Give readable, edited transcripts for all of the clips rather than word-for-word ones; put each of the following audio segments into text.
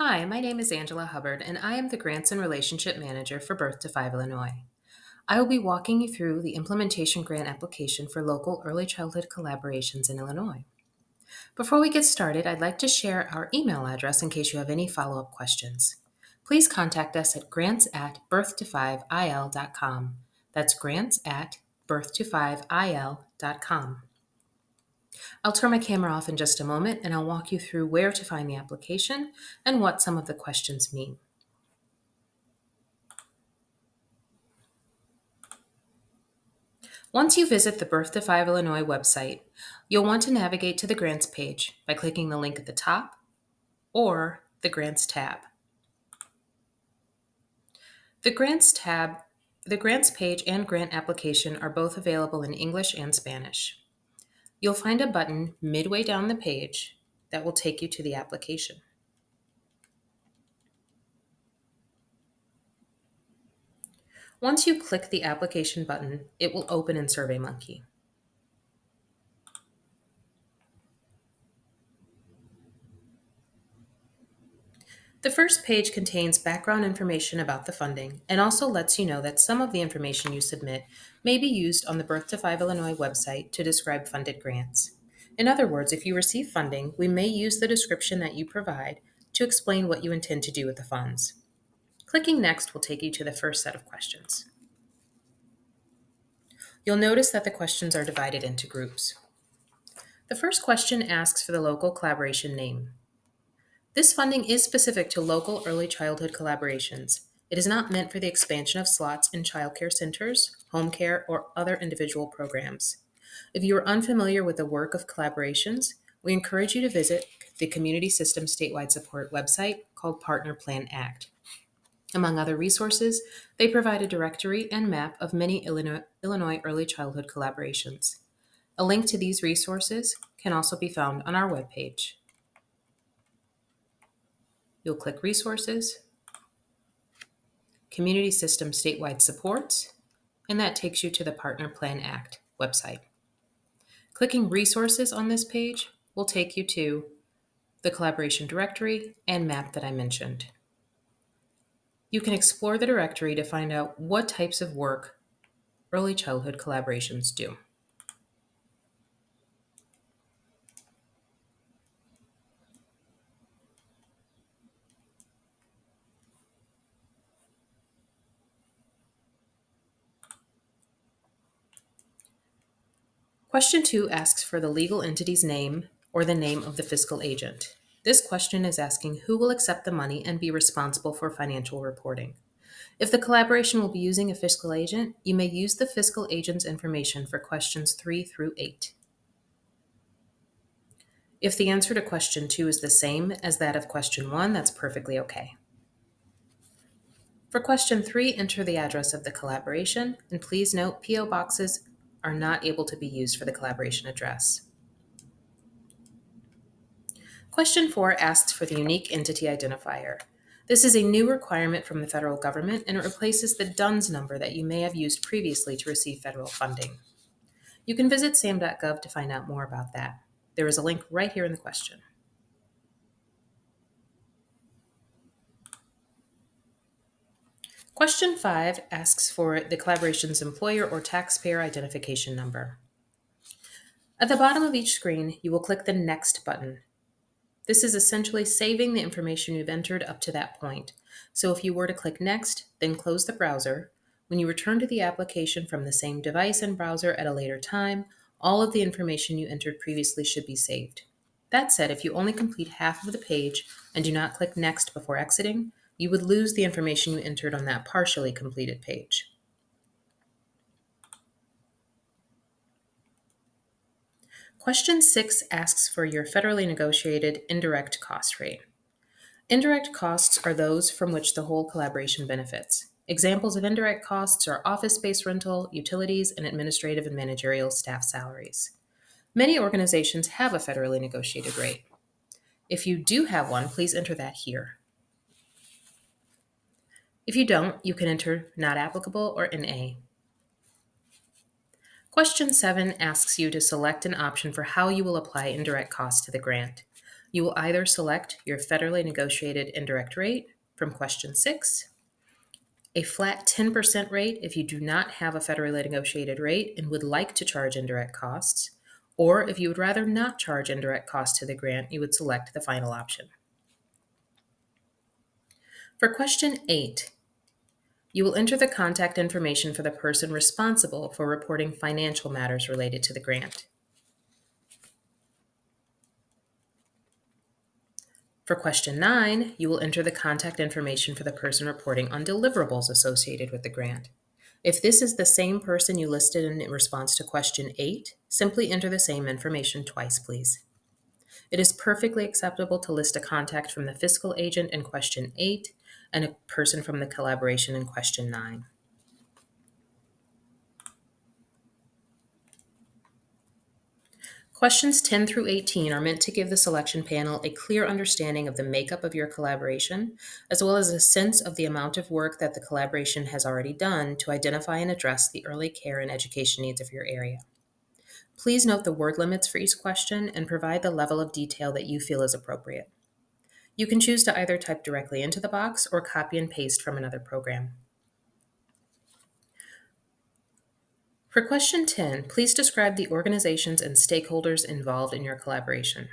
Hi, my name is Angela Hubbard, and I am the Grants and Relationship Manager for Birth to Five Illinois. I will be walking you through the implementation grant application for local early childhood collaborations in Illinois. Before we get started, I'd like to share our email address in case you have any follow up questions. Please contact us at grants@birth to5il.com. That's grants@birth to5il.com. I'll turn my camera off in just a moment and I'll walk you through where to find the application and what some of the questions mean. Once you visit the Birth to Five Illinois website, you'll want to navigate to the Grants page by clicking the link at the top or the Grants tab. The Grants tab, the Grants page and grant application are both available in English and Spanish. You'll find a button midway down the page that will take you to the application. Once you click the application button, it will open in SurveyMonkey. The first page contains background information about the funding and also lets you know that some of the information you submit may be used on the Birth to Five Illinois website to describe funded grants. In other words, if you receive funding, we may use the description that you provide to explain what you intend to do with the funds. Clicking Next will take you to the first set of questions. You'll notice that the questions are divided into groups. The first question asks for the local collaboration name. This funding is specific to local early childhood collaborations. It is not meant for the expansion of slots in childcare centers, home care, or other individual programs. If you are unfamiliar with the work of collaborations, we encourage you to visit the Community System Statewide Support website called Partner Plan Act. Among other resources, they provide a directory and map of many Illinois early childhood collaborations. A link to these resources can also be found on our webpage. You'll click Resources, Community System Statewide Supports, and that takes you to the Partner Plan Act website. Clicking Resources on this page will take you to the collaboration directory and map that I mentioned. You can explore the directory to find out what types of work early childhood collaborations do. Question 2 asks for the legal entity's name or the name of the fiscal agent. This question is asking who will accept the money and be responsible for financial reporting. If the collaboration will be using a fiscal agent, you may use the fiscal agent's information for questions 3 through 8. If the answer to question 2 is the same as that of question 1, that's perfectly okay. For question 3, enter the address of the collaboration, and please note P.O. boxes are not able to be used for the collaboration address. Question 4 asks for the unique entity identifier. This is a new requirement from the federal government, and it replaces the DUNS number that you may have used previously to receive federal funding. You can visit sam.gov to find out more about that. There is a link right here in the question. Question 5 asks for the collaboration's employer or taxpayer identification number. At the bottom of each screen, you will click the Next button. This is essentially saving the information you've entered up to that point. So if you were to click Next, then close the browser, when you return to the application from the same device and browser at a later time, all of the information you entered previously should be saved. That said, if you only complete half of the page and do not click Next before exiting, you would lose the information you entered on that partially completed page. Question 6 asks for your federally negotiated indirect cost rate. Indirect costs are those from which the whole collaboration benefits. Examples of indirect costs are office space rental, utilities, and administrative and managerial staff salaries. Many organizations have a federally negotiated rate. If you do have one, please enter that here. If you don't, you can enter not applicable or NA. Question 7 asks you to select an option for how you will apply indirect costs to the grant. You will either select your federally negotiated indirect rate from question 6, a flat 10% rate if you do not have a federally negotiated rate and would like to charge indirect costs, or if you would rather not charge indirect costs to the grant, you would select the final option. For question 8, you will enter the contact information for the person responsible for reporting financial matters related to the grant. For question 9, you will enter the contact information for the person reporting on deliverables associated with the grant. If this is the same person you listed in response to question 8, simply enter the same information twice, please. It is perfectly acceptable to list a contact from the fiscal agent in question 8 and a person from the collaboration in question 9. Questions 10 through 18 are meant to give the selection panel a clear understanding of the makeup of your collaboration, as well as a sense of the amount of work that the collaboration has already done to identify and address the early care and education needs of your area. Please note the word limits for each question and provide the level of detail that you feel is appropriate. You can choose to either type directly into the box or copy and paste from another program. For question 10, please describe the organizations and stakeholders involved in your collaboration.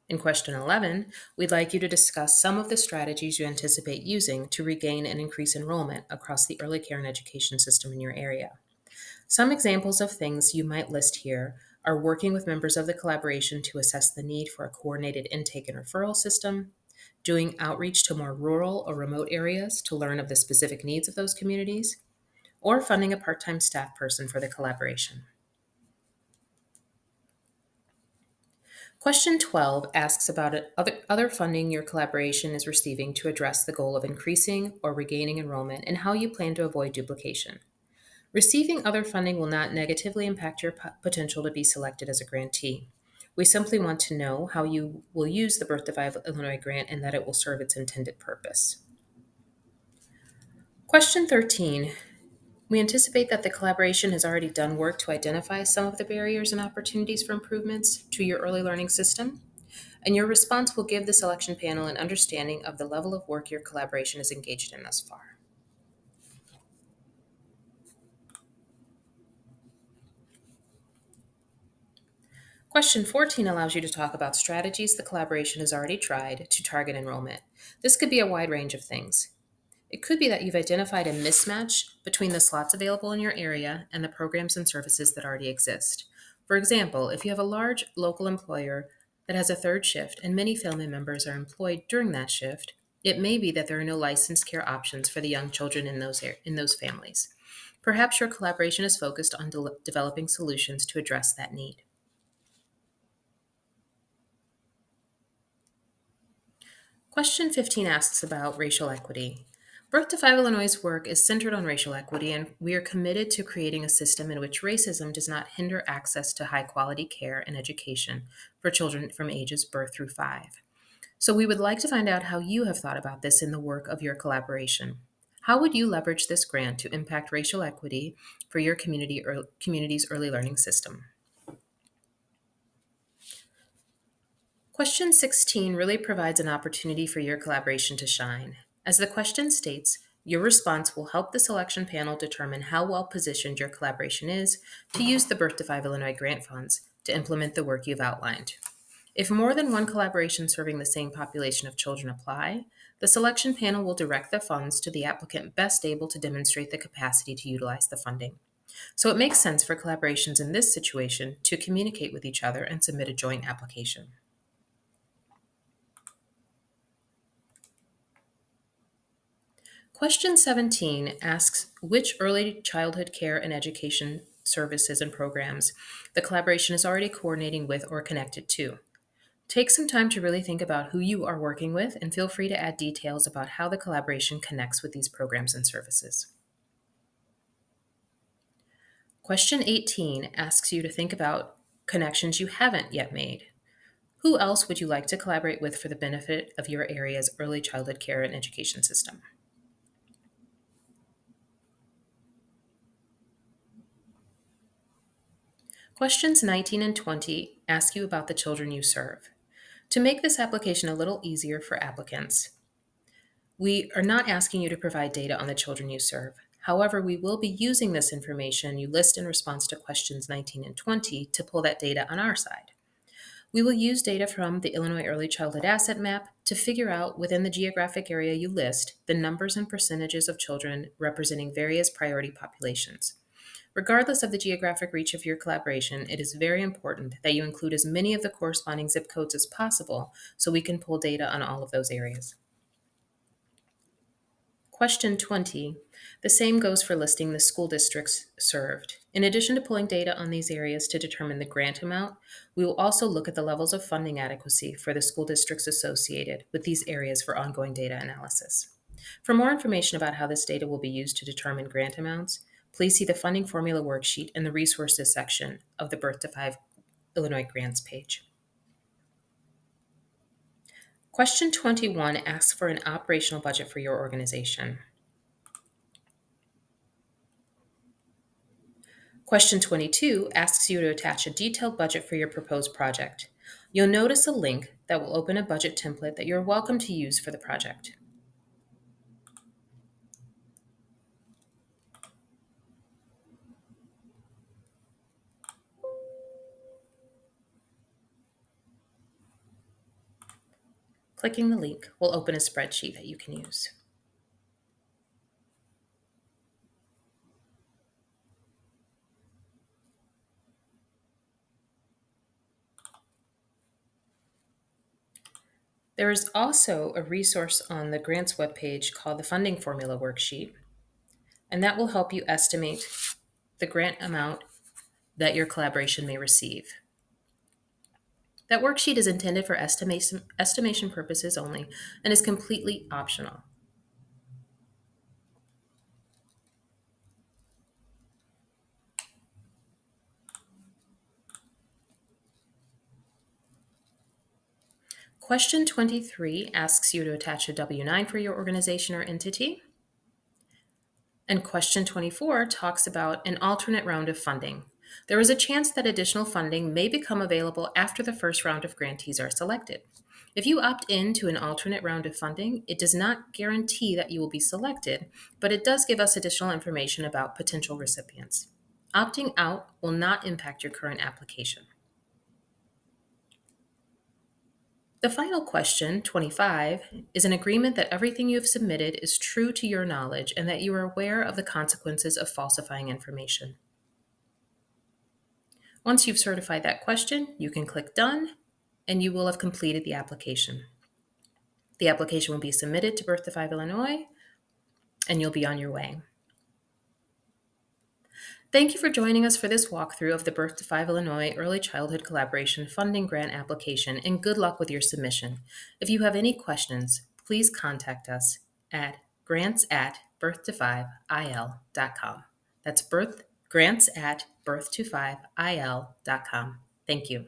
In question 11, we'd like you to discuss some of the strategies you anticipate using to regain and increase enrollment across the early care and education system in your area. Some examples of things you might list here are working with members of the collaboration to assess the need for a coordinated intake and referral system, doing outreach to more rural or remote areas to learn of the specific needs of those communities, or funding a part-time staff person for the collaboration. Question 12 asks about other funding your collaboration is receiving to address the goal of increasing or regaining enrollment and how you plan to avoid duplication. Receiving other funding will not negatively impact your potential to be selected as a grantee. We simply want to know how you will use the Birth to Five Illinois grant and that it will serve its intended purpose. Question 13. We anticipate that the collaboration has already done work to identify some of the barriers and opportunities for improvements to your early learning system, and your response will give the selection panel an understanding of the level of work your collaboration is engaged in thus far. Question 14 allows you to talk about strategies the collaboration has already tried to target enrollment. This could be a wide range of things. It could be that you've identified a mismatch between the slots available in your area and the programs and services that already exist. For example, if you have a large local employer that has a third shift and many family members are employed during that shift, it may be that there are no licensed care options for the young children in those families. Perhaps your collaboration is focused on developing solutions to address that need. Question 15 asks about racial equity. Birth to Five Illinois' work is centered on racial equity, and we are committed to creating a system in which racism does not hinder access to high quality care and education for children from ages birth through 5. So we would like to find out how you have thought about this in the work of your collaboration. How would you leverage this grant to impact racial equity for your community's early learning system? Question 16 really provides an opportunity for your collaboration to shine. As the question states, your response will help the selection panel determine how well positioned your collaboration is to use the Birth to Five Illinois grant funds to implement the work you've outlined. If more than one collaboration serving the same population of children apply, the selection panel will direct the funds to the applicant best able to demonstrate the capacity to utilize the funding. So it makes sense for collaborations in this situation to communicate with each other and submit a joint application. Question 17 asks which early childhood care and education services and programs the collaboration is already coordinating with or connected to. Take some time to really think about who you are working with and feel free to add details about how the collaboration connects with these programs and services. Question 18 asks you to think about connections you haven't yet made. Who else would you like to collaborate with for the benefit of your area's early childhood care and education system? Questions 19 and 20 ask you about the children you serve. To make this application a little easier for applicants, we are not asking you to provide data on the children you serve. However, we will be using this information you list in response to questions 19 and 20 to pull that data on our side. We will use data from the Illinois Early Childhood Asset Map to figure out within the geographic area you list the numbers and percentages of children representing various priority populations. Regardless of the geographic reach of your collaboration, it is very important that you include as many of the corresponding zip codes as possible so we can pull data on all of those areas. Question 20. The same goes for listing the school districts served. In addition to pulling data on these areas to determine the grant amount, we will also look at the levels of funding adequacy for the school districts associated with these areas for ongoing data analysis. For more information about how this data will be used to determine grant amounts, please see the funding formula worksheet in the resources section of the Birth to 5 Illinois Grants page. Question 21 asks for an operational budget for your organization. Question 22 asks you to attach a detailed budget for your proposed project. You'll notice a link that will open a budget template that you're welcome to use for the project. Clicking the link will open a spreadsheet that you can use. There is also a resource on the grants webpage called the Funding Formula Worksheet, and that will help you estimate the grant amount that your collaboration may receive. That worksheet is intended for estimation purposes only and is completely optional. Question 23 asks you to attach a W-9 for your organization or entity. And question 24 talks about an alternate round of funding. There is a chance that additional funding may become available after the first round of grantees are selected. If you opt in to an alternate round of funding, it does not guarantee that you will be selected, but it does give us additional information about potential recipients. Opting out will not impact your current application. The final question, 25, is an agreement that everything you have submitted is true to your knowledge and that you are aware of the consequences of falsifying information. Once you've certified that question, you can click Done, and you will have completed the application. The application will be submitted to Birth to 5 Illinois, and you'll be on your way. Thank you for joining us for this walkthrough of the Birth to 5 Illinois Early Childhood Collaboration Funding Grant application, and good luck with your submission. If you have any questions, please contact us at grants@birth5il.com. That's grants@birth5il.com. Thank you.